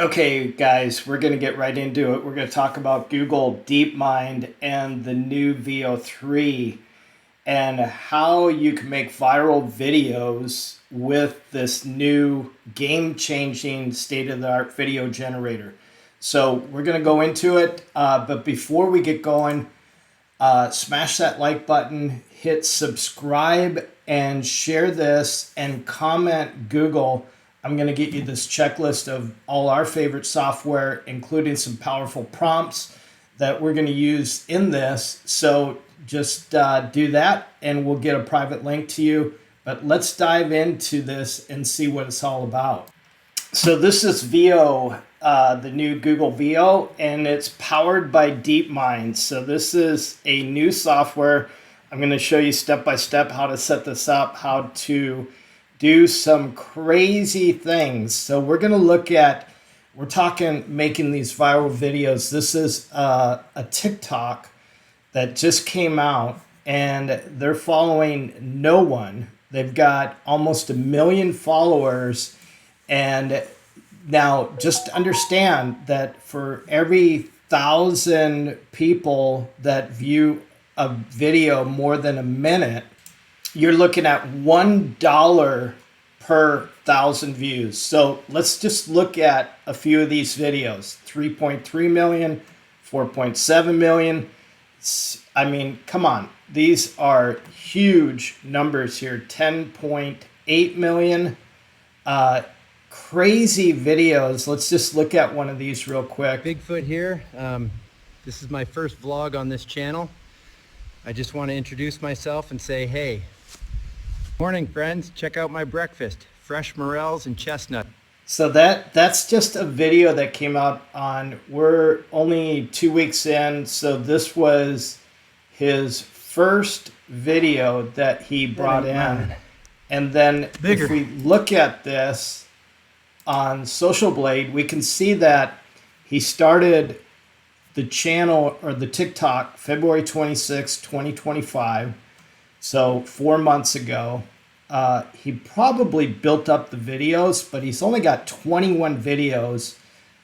Okay, guys, we're going to get right into it. We're going to talk about Google DeepMind and the new Veo 3 and how you can make viral videos with this new game-changing state-of-the-art video generator. So we're going to go into it, but before we get going, smash that like button, hit subscribe, and share this, and comment Google. I'm going to get you this checklist of all our favorite software, including some powerful prompts that we're going to use in this. So just do that, and we'll get a private link to you. But let's dive into this and see what it's all about. So this is Veo, the new Google Veo, and it's powered by DeepMind. So this is a new software. I'm going to show you step by step how to set this up, how to do some crazy things. So we're going to look at, we're talking making these viral videos. This is a TikTok that just came out, and they're following no one. They've got almost 1 million followers. And now just understand that for every 1,000 people that view a video more than a minute, you're looking at $1 per 1,000 views. So let's just look at a few of these videos. 3.3 million, 4.7 million. I mean, come on. These are huge numbers here. 10.8 million. Crazy videos. Let's just look at one of these real quick. Bigfoot here. This is my first vlog on this channel. I just want to introduce myself and say, hey, morning friends, check out my breakfast, fresh morels and chestnut. So that's just a video that came out on, we're only 2 weeks in, so this was his first video that he brought in. And then if we look at this on Social Blade, we can see that he started the channel or the TikTok February 26, 2025. So 4 months ago. He probably built up the videos, but he's only got 21 videos,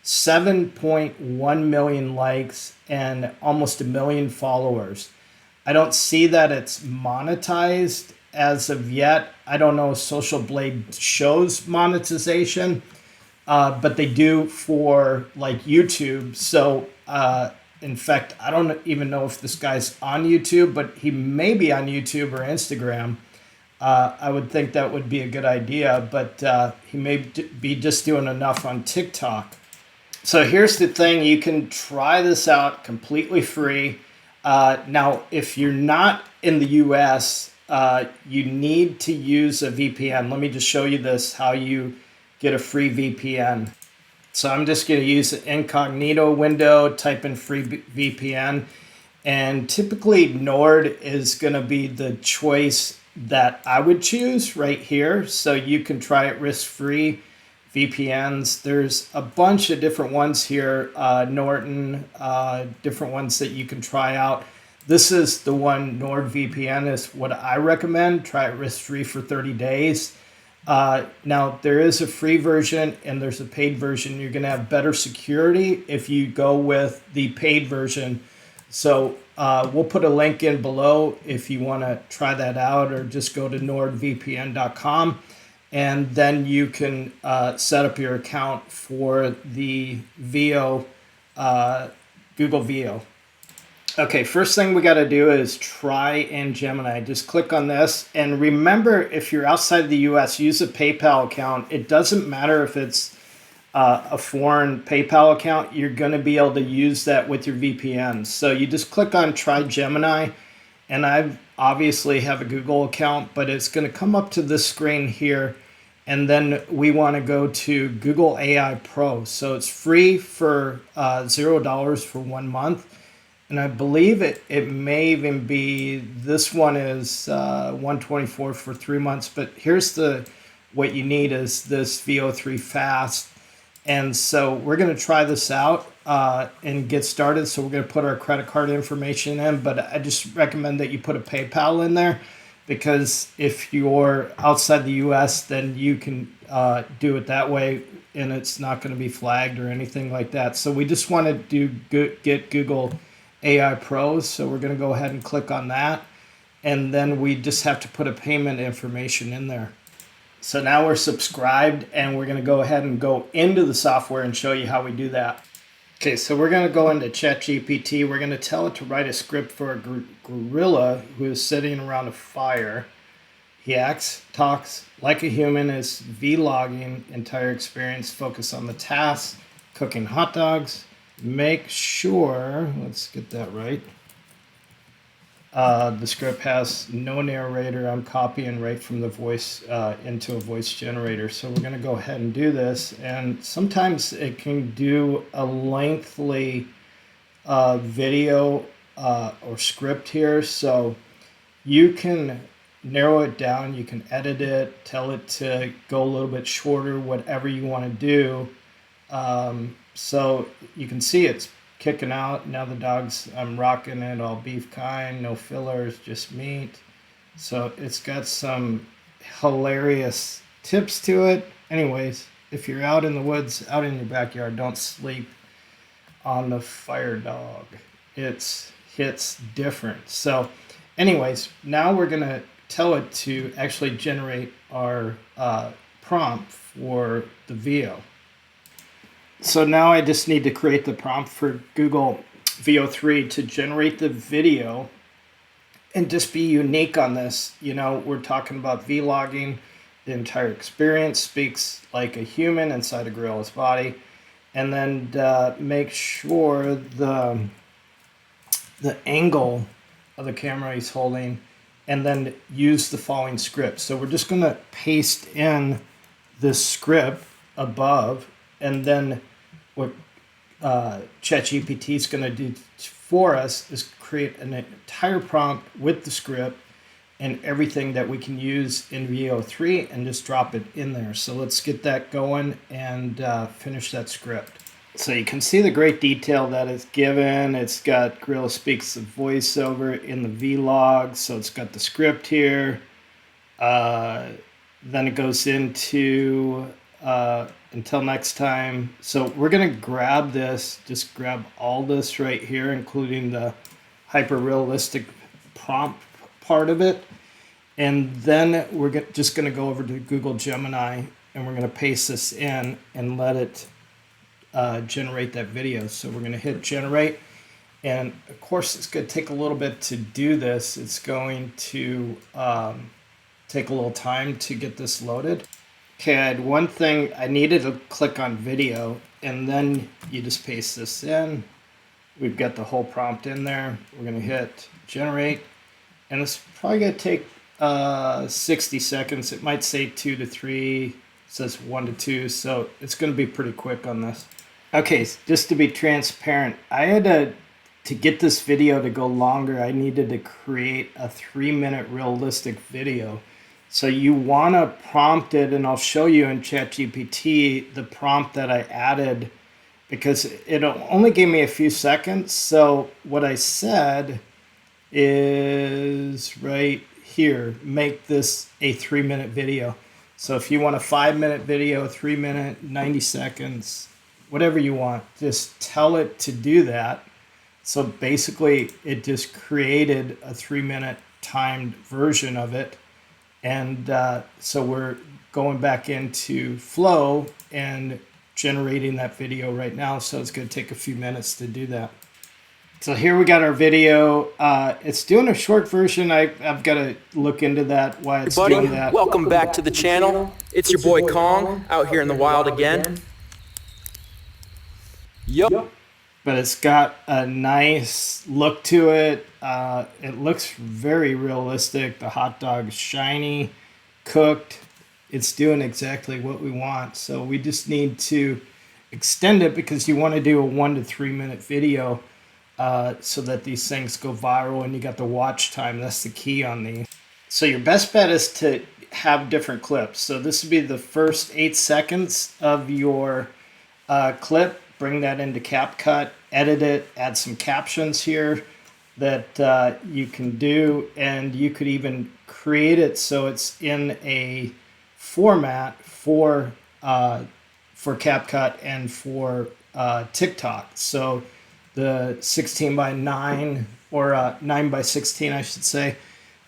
7.1 million likes, and almost 1 million followers. I don't see that it's monetized as of yet. I don't know if Social Blade shows monetization, but they do for like YouTube. So in fact, I don't even know if this guy's on YouTube, but he may be on YouTube or Instagram. I would think that would be a good idea, but he may be just doing enough on TikTok. So here's the thing. You can try this out completely free. Now, if you're not in the US, you need to use a VPN. Let me just show you this, how you get a free VPN. So I'm just going to use the incognito window, type in free VPN, and typically NORD is going to be the choice that I would choose right here. So you can try it risk-free VPNs. There's a bunch of different ones here, Norton, different ones that you can try out. This is the one, NORD VPN, is what I recommend. Try it risk-free for 30 days. Now, there is a free version and there's a paid version. You're going to have better security if you go with the paid version. So we'll put a link in below if you want to try that out, or just go to nordvpn.com, and then you can set up your account for the Veo, Google Veo. Okay, first thing we got to do is try in Gemini. Just click on this, and remember, if you're outside the US, use a PayPal account. It doesn't matter if it's a foreign PayPal account. You're going to be able to use that with your VPN. So you just click on try Gemini, and I obviously have a Google account, but it's going to come up to this screen here, and then we want to go to Google AI Pro. So it's free for $0 for 1 month. And I believe it may even be, this one is $124 for 3 months. But here's what you need is this Veo 3 Fast. And so we're going to try this out and get started. So we're going to put our credit card information in. But I just recommend that you put a PayPal in there. because if you're outside the US, then you can do it that way and it's not going to be flagged or anything like that. So we just want to get Google AI Pros. So we're going to go ahead and click on that. And then we just have to put a payment information in there. So now we're subscribed and we're going to go ahead and go into the software and show you how we do that. Okay, so we're going to go into ChatGPT. We're going to tell it to write a script for a gorilla who is sitting around a fire. He acts, talks like a human, is vlogging entire experience, focus on the task, cooking hot dogs. Make sure, let's get that right. The script has no narrator. I'm copying right from the voice into a voice generator. So we're going to go ahead and do this. And sometimes it can do a lengthy video or script here. So you can narrow it down. You can edit it, tell it to go a little bit shorter, whatever you want to do. So you can see it's kicking out. Now the dogs, I'm rocking it all beef kind, no fillers, just meat. So it's got some hilarious tips to it. Anyways, if you're out in the woods, out in your backyard, don't sleep on the fire dog. It hits different. So anyways, now we're going to tell it to actually generate our prompt for the VEO. So now I just need to create the prompt for Google Veo 3 to generate the video and just be unique on this. You know, we're talking about vlogging. The entire experience, speaks like a human inside a gorilla's body. And then make sure the angle of the camera he's holding, and then use the following script. So we're just going to paste in this script above, and then what ChatGPT is going to do for us is create an entire prompt with the script and everything that we can use in Veo 3 and just drop it in there. So let's get that going and finish that script. So you can see the great detail that it's given. It's got Gorilla Speaks the voiceover in the vlog. So it's got the script here. Then it goes into until next time. So we're going to grab this, just grab all this right here, including the hyper-realistic prompt part of it. And then we're just going to go over to Google Gemini and we're going to paste this in and let it generate that video. So we're going to hit generate. And of course, it's going to take a little bit to do this. It's going to take a little time to get this loaded. Okay, I had one thing. I needed to click on video, and then you just paste this in. We've got the whole prompt in there. We're going to hit generate, and it's probably going to take 60 seconds. It might say 2 to 3. It says 1 to 2, so it's going to be pretty quick on this. Okay, just to be transparent, I had to get this video to go longer, I needed to create a 3-minute realistic video. So you want to prompt it, and I'll show you in ChatGPT the prompt that I added because it only gave me a few seconds. So what I said is right here, make this a 3-minute video. So if you want a 5-minute video, 3-minute, 90 seconds, whatever you want, just tell it to do that. So basically it just created a 3-minute timed version of it. And so we're going back into Flow and generating that video right now. So it's going to take a few minutes to do that. So here we got our video. It's doing a short version. I've got to look into that, why it's doing that. Welcome back to the channel. It's your boy Kong out here in the wild again. Yup. But it's got a nice look to it. It looks very realistic. The hot dog's shiny, cooked. It's doing exactly what we want. So we just need to extend it because you want to do a 1 to 3 minute video so that these things go viral and you got the watch time. That's the key on these. So your best bet is to have different clips. So this would be the first 8 seconds of your clip. Bring that into Capcut, edit it, add some captions here, that you can do, and you could even create it so it's in a format for CapCut and for TikTok. So the 16 by 9 or 9 by 16, I should say,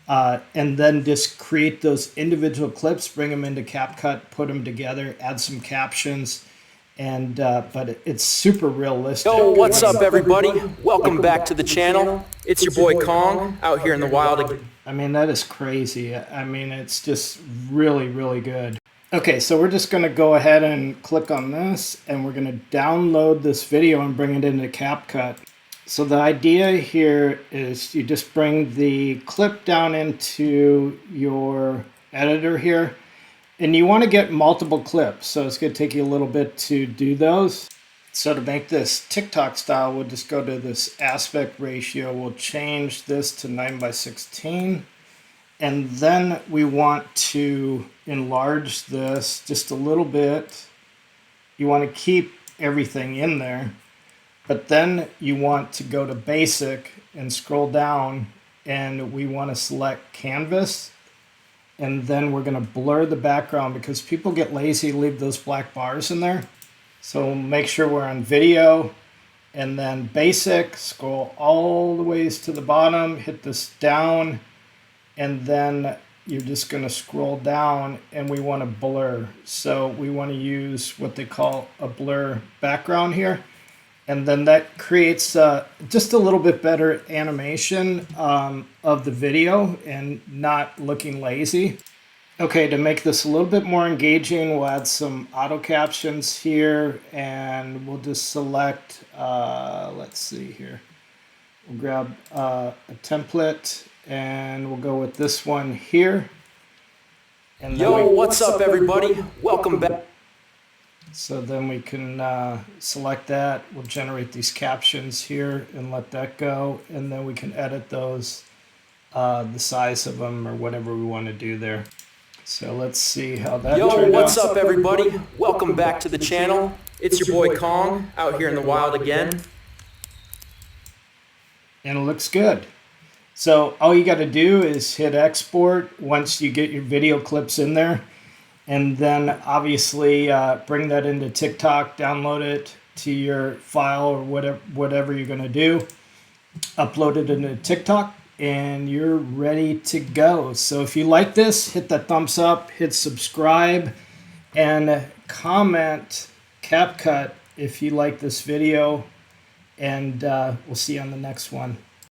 and then just create those individual clips, bring them into CapCut, put them together, add some captions, and but it's super realistic. Yo, what's up, everybody? Welcome back to the channel. It's your boy Kong out here in the wild again. I mean, that is crazy. I mean, it's just really, really good. Okay, so we're just going to go ahead and click on this, and we're going to download this video and bring it into CapCut. So the idea here is you just bring the clip down into your editor here, and you want to get multiple clips. So it's going to take you a little bit to do those. So to make this TikTok style, we'll just go to this aspect ratio. We'll change this to 9 by 16. And then we want to enlarge this just a little bit. You want to keep everything in there, but then you want to go to basic and scroll down, and we want to select canvas. And then we're going to blur the background because people get lazy, leave those black bars in there. So make sure we're on video, and then basic, scroll all the ways to the bottom, hit this down, and then you're just going to scroll down, and we want to blur. So we want to use what they call a blur background here. And then that creates just a little bit better animation of the video and not looking lazy. Okay, to make this a little bit more engaging, we'll add some auto captions here, and we'll just select, let's see here. We'll grab a template, and we'll go with this one here. And Yo, what's up, everybody? Welcome back. So then we can select that. We'll generate these captions here and let that go. And then we can edit those, the size of them or whatever we want to do there. So let's see how that turned out. Yo, what's up, everybody? Welcome back to the channel. It's your boy Kong out here in the wild again. And it looks good. So all you got to do is hit export once you get your video clips in there. And then obviously bring that into TikTok, download it to your file or whatever you're going to do. Upload it into TikTok, and you're ready to go. So if you like this, hit that thumbs up, hit subscribe, and comment CapCut if you like this video. And we'll see you on the next one.